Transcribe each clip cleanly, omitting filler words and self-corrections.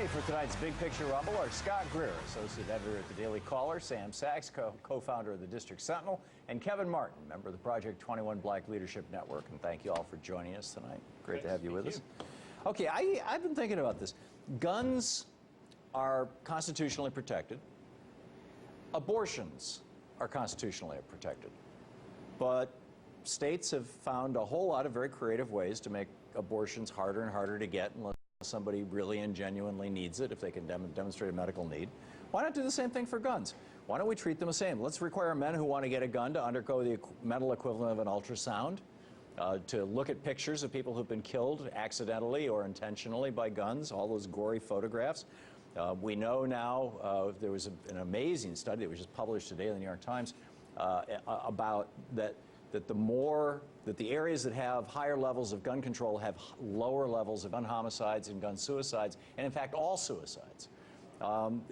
me for tonight's Big Picture Rumble are Scott Greer, Associate Editor at the Daily Caller, Sam Sachs, co-founder of the District Sentinel, and Kevin Martin, member of the Project 21 Black Leadership Network. And thank you all for joining us tonight. Great to have you with us. Okay, I've been thinking about this. Guns are constitutionally protected. Abortions are constitutionally protected. But states have found a whole lot of very creative ways to make abortions harder and harder to get unless somebody really and genuinely needs it, if they can demonstrate a medical need. Why not do the same thing for guns? Why don't we treat them the same? Let's require men who want to get a gun to undergo the mental equivalent of an ultrasound, to look at pictures of people who've been killed accidentally or intentionally by guns, all those gory photographs. We know now, there was an amazing study that was just published today in the New York Times about that the areas that have higher levels of gun control have lower levels of gun homicides and gun suicides, and in fact all suicides.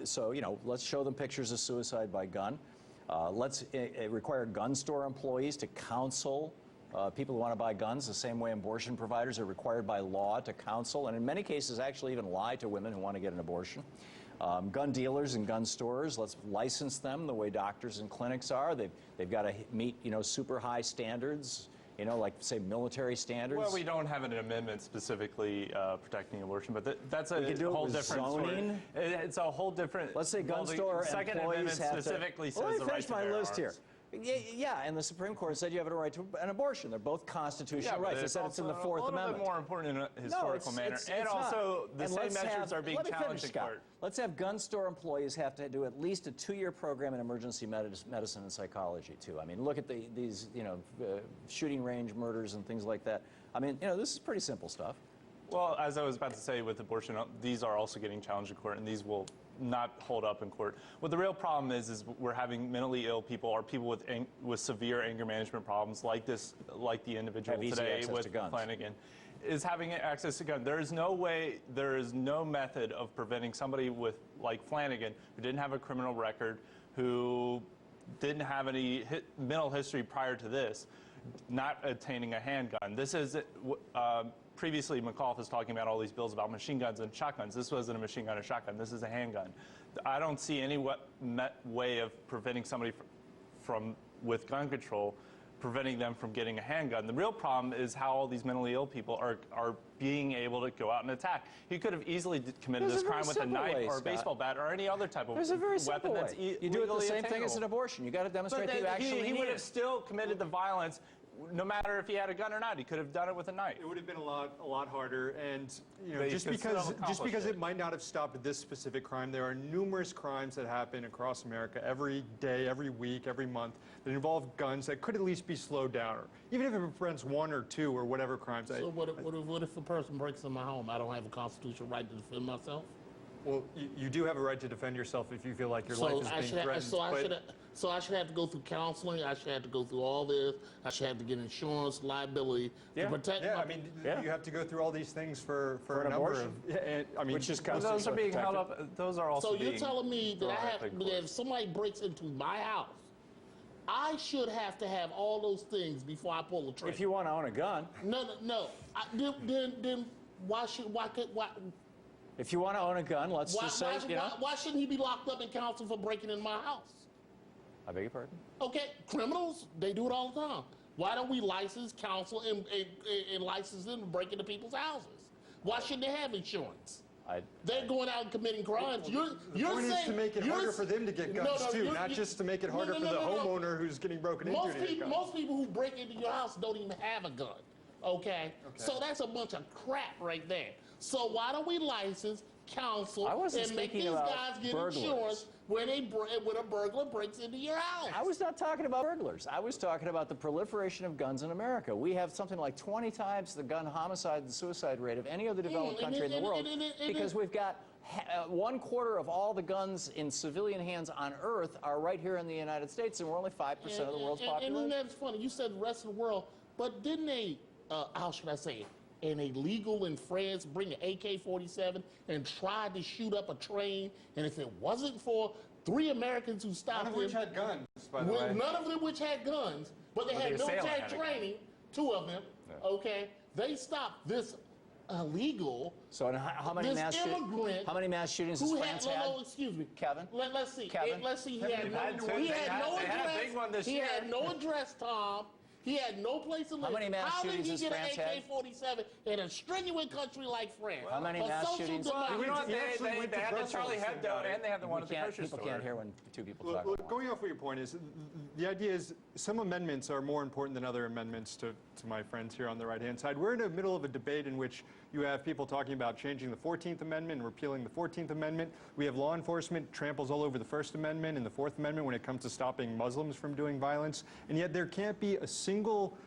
So, you know, let's show them pictures of suicide by gun. Let's require gun store employees to counsel people who want to buy guns the same way abortion providers are required by law to counsel, and in many cases actually even lie to women who want to get an abortion. Gun dealers and gun stores, let's license them the way doctors and clinics are. They've got to meet, you know, super high standards, you know, like, say, military standards. Well, we don't have an amendment specifically protecting abortion, but that's a whole different zoning. story. It's a whole different... Let's say gun store Second employees Amendment have specifically to... says Well, let the me right finish to my bear list arms. here. Yeah, and the Supreme Court said you have a right to an abortion. They're both constitutional rights. They said it's in the Fourth Amendment. A little bit more important in a historical manner. And also, the same measures are being challenged in court. Let's have gun store employees have to do at least a 2-year program in emergency medicine and psychology, too. I mean, look at these, you know, shooting range murders and things like that. I mean, you know, this is pretty simple stuff. Well, as I was about to say with abortion, these are also getting challenged in court, and these will not hold up in court. What the real problem is we're having mentally ill people or people with severe anger management problems like the individual today with Flanagan, is having access to guns. There is no way, there is no method of preventing somebody like Flanagan, who didn't have a criminal record, who didn't have any mental history prior to this, not attaining a handgun. This is previously, McAuliffe was talking about all these bills about machine guns and shotguns. This wasn't a machine gun or shotgun. This is a handgun. I don't see any way of preventing somebody with gun control, preventing them from getting a handgun. The real problem is how all these mentally ill people are being able to go out and attack. He could have easily committed this crime with a knife or a baseball bat or any other type of weapon that's you do it the same thing as an abortion. You got to demonstrate that you actually he would have still committed the violence. No matter if he had a gun or not, he could have done it with a knife. It would have been a lot harder, and you know, just because it might not have stopped this specific crime, there are numerous crimes that happen across America every day, every week, every month that involve guns that could at least be slowed down, or even if it prevents 1 or 2 or whatever crimes. So what if a person breaks in my home? I don't have a constitutional right to defend myself? Well, you do have a right to defend yourself if you feel like your life is being threatened. So I should have to go through counseling. I should have to go through all this. I should have to get insurance, liability to protect. Yeah, I mean, you have to go through all these things for a number of. I mean, which is those are being held up. Those are also. So you're telling me that if somebody breaks into my house, I should have to have all those things before I pull the trigger? If you want to own a gun. No. Then why? If you want to own a gun, let's just say, why shouldn't he be locked up and counseled for breaking in my house? I beg your pardon? Okay, criminals, they do it all the time. Why don't we license, counsel, and license them to break into people's houses? Why shouldn't they have insurance? They're going out and committing crimes. The point is to make it harder for them to get guns, too, not just to make it harder for the homeowner who's getting broken into to get guns. Most people who break into your house don't even have a gun, okay? So that's a bunch of crap right there. So why don't we license, counsel, and make these guys get insurance when a burglar breaks into your house? I was not talking about burglars. I was talking about the proliferation of guns in America. We have something like 20 times the gun homicide and suicide rate of any other developed country in the world because we've got 1/4 of all the guns in civilian hands on Earth are right here in the United States, and we're only 5% of the world's population. And that's funny. You said the rest of the world, but didn't they, how should I say it? An illegal in France bring an AK-47 and tried to shoot up a train, and if it wasn't for 3 Americans who stopped him... None of which had guns, by the way. None of them which had guns, but they had military training, 2 of them, okay? They stopped this illegal. So how many mass shootings has France had? No, excuse me, Kevin. Let's see. Kevin? Let's see. He had no address, Tom. He had no place to live. How many mass shootings has France had? How did he get an AK-47 in a strenuous country like France? How many mass shootings? They had the Charlie Hebdo and they have the one at the grocery store. People can't hear when two people talk. Look, going off what your point is, the idea is some amendments are more important than other amendments to my friends here on the right-hand side. We're in the middle of a debate in which you have people talking about changing the 14th Amendment and repealing the 14th Amendment. We have law enforcement tramples all over the First Amendment and the Fourth Amendment when it comes to stopping Muslims from doing violence. And yet there can't be a single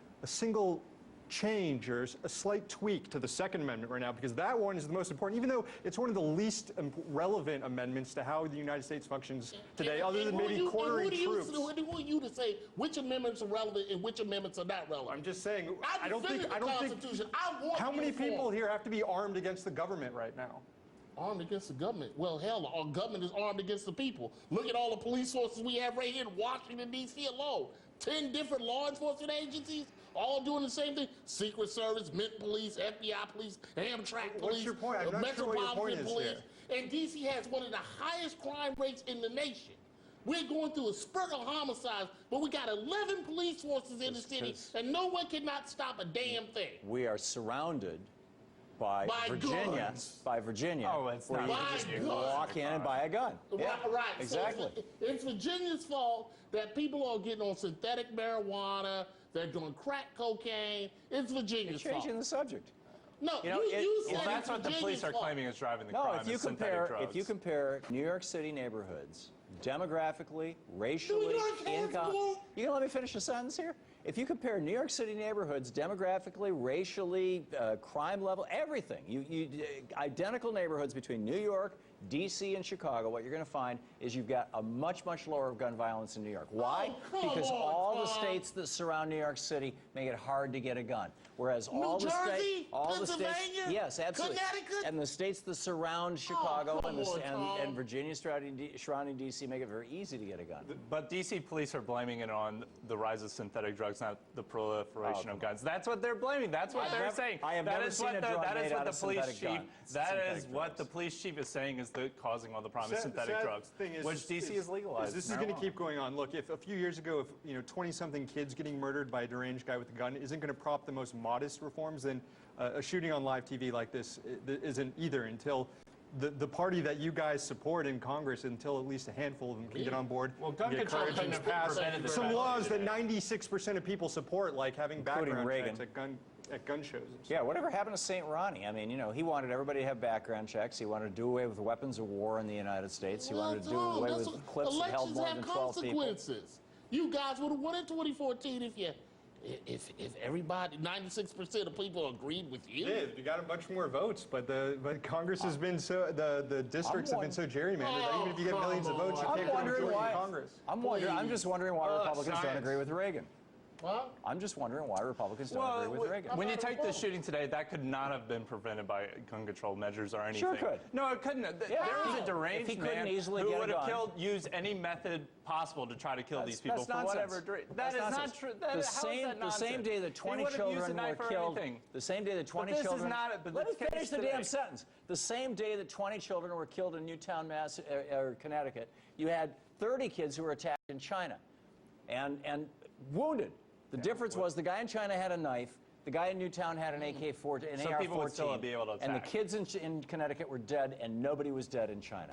change or a slight tweak to the Second Amendment right now, because that one is the most important, even though it's one of the least relevant amendments to how the United States functions today, other than maybe quartering troops. Who are you to say which amendments are relevant and which amendments are not relevant? I'm just saying, I don't think. How many people here have to be armed against the government right now? Armed against the government? Well, hell, our government is armed against the people. Look at all the police forces we have right here in Washington, D.C. alone. 10 different law enforcement agencies, all doing the same thing. Secret Service, Mint Police, FBI Police, Amtrak Police, What's your point? I'm not sure what your point is Police. Here. And D.C. has one of the highest crime rates in the nation. We're going through a spurt of homicides, but we got 11 police forces in the city, and no one cannot stop a damn thing. We are surrounded by Virginia. Guns. By Virginia. Oh, it's where not. you can walk in and buy a gun. Yeah, right. Exactly. So it's Virginia's fault that people are getting on synthetic marijuana, they're doing crack cocaine. It's Virginia's fault. Changing the subject. No, you said that's what the police are claiming is driving the crime. If you compare New York City neighborhoods demographically, racially, income. You gonna let me finish a sentence here? If you compare New York City neighborhoods demographically, racially, crime level, everything, identical neighborhoods between New York, D.C. and Chicago, what you're going to find is you've got a much, much lower gun violence in New York. Why? Because all the states that surround New York City make it hard to get a gun. Whereas all the states, yes, absolutely, Connecticut? and the states that surround Chicago and Virginia surrounding D.C. make it very easy to get a gun. But D.C. police are blaming it on the rise of synthetic drugs, not the proliferation of guns. That's what they're blaming. That's what they're saying. I have never seen a drug made out of synthetic guns. That is what the police chief is saying is causing all the problems, synthetic drugs, which D.C. is legalized. This is going to keep going on. Look, if a few years ago, if 20-something kids getting murdered by a deranged guy with a gun isn't going to prop the most modest reforms, then a shooting on live TV like this isn't either, until the party that you guys support in Congress, until at least a handful of them can get on board. Well, gun control couldn't have prevented some laws that 96% of people support, like having background checks at gun shows. Yeah, whatever happened to St. Ronnie? I mean, he wanted everybody to have background checks. He wanted to do away with weapons of war in the United States. He wanted to do away with clips that held more than 12 people. You guys would have won in 2014 if everybody, 96% of people agreed with you. Yeah, you got a bunch more votes, but Congress has been the districts have been so gerrymandered that even if you get millions of votes, you can't get a majority in Congress. I'm just wondering why Republicans don't agree with Reagan. What? I'm just wondering why Republicans don't agree with Reagan. When you take the shooting today, that could not have been prevented by gun control measures or anything. Sure could. No, it couldn't. There was a deranged man who would have used any method possible to try to kill these people for whatever. That is not true. The same day that 20 children were killed. The same day that 20 children. Let me finish the damn sentence. The same day that 20 children were killed in Newtown, Connecticut, you had 30 kids who were attacked in China, and wounded. The difference was the guy in China had a knife, the guy in Newtown had an AK-14, an AR-14, people would still be able to attack. And the kids in Connecticut were dead, and nobody was dead in China.